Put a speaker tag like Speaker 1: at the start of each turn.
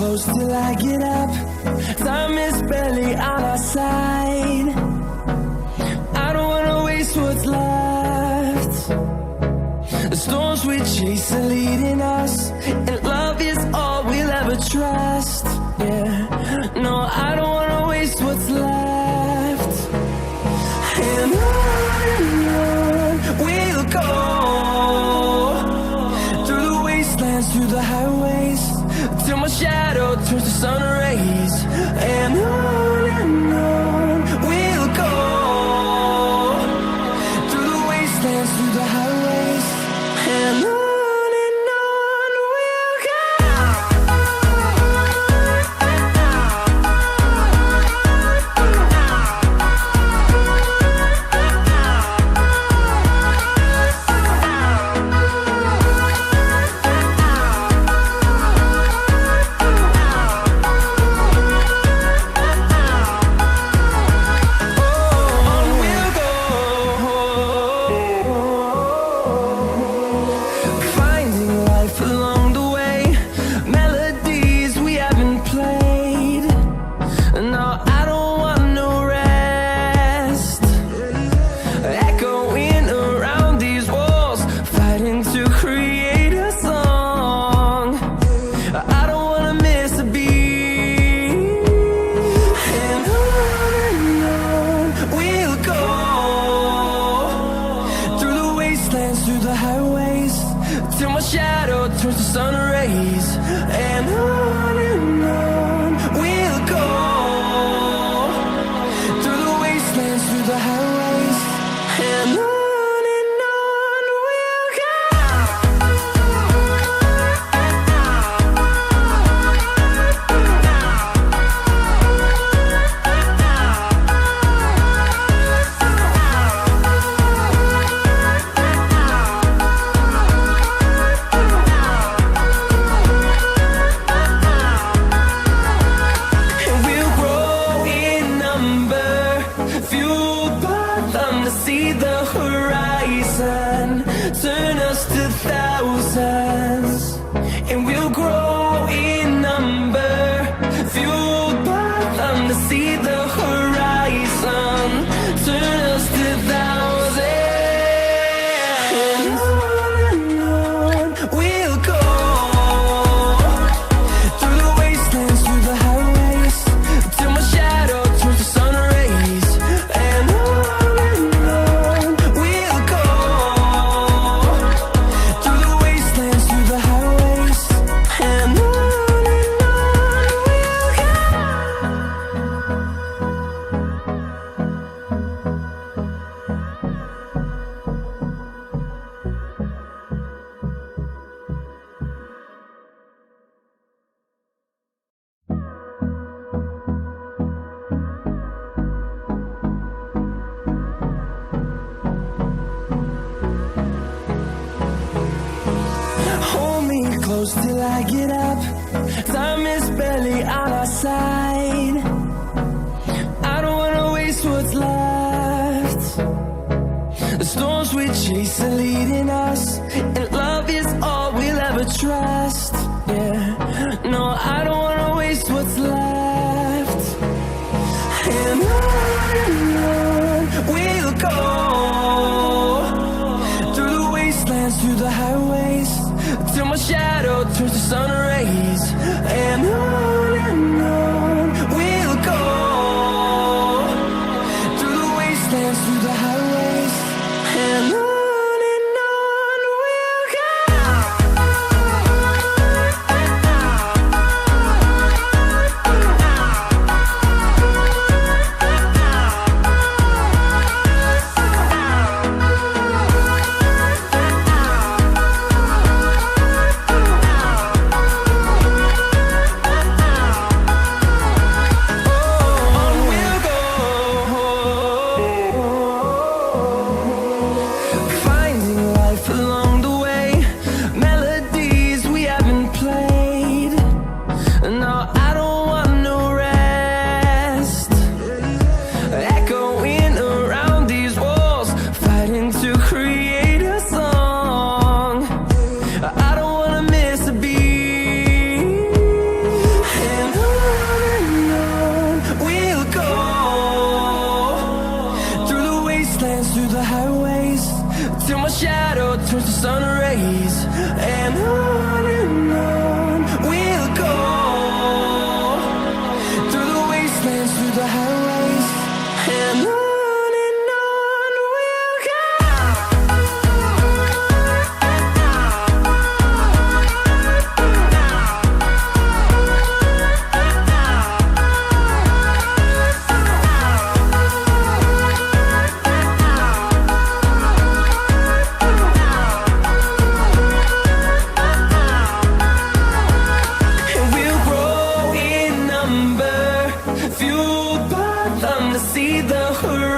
Speaker 1: close till I get up. Time is barely on our side. I don't wanna waste what's left. The storms we chase are leading us, and love is all we'll ever trust. Yeah, no, I don't wanna waste what's left. And on we'll go, through the wastelands, through the highways, till my shadow turns to sun rays. And on we'll go, through the wastelands, through the highways, and on we'll go. Through the highways, till my shadow turns to sun rays. And on we'll go, through the wastelands, through the highways, and on we'll go. See the horizon, turn us to thousands, and we'll grow in number, fueled by them. To see the horizon, turn us to thousands, and on we'll go, through the wastelands, through the highways, till my shadow turns to sun rays. And close till I get up. Time is barely on our side. I don't wanna waste what's left. The storms we chase are leading us, and love is all we'll ever trust. Yeah, no, I don't wanna waste what's left. And on we'll go, through the wastelands, through the highways, till my shadow turns to sun rays. And on we'll around.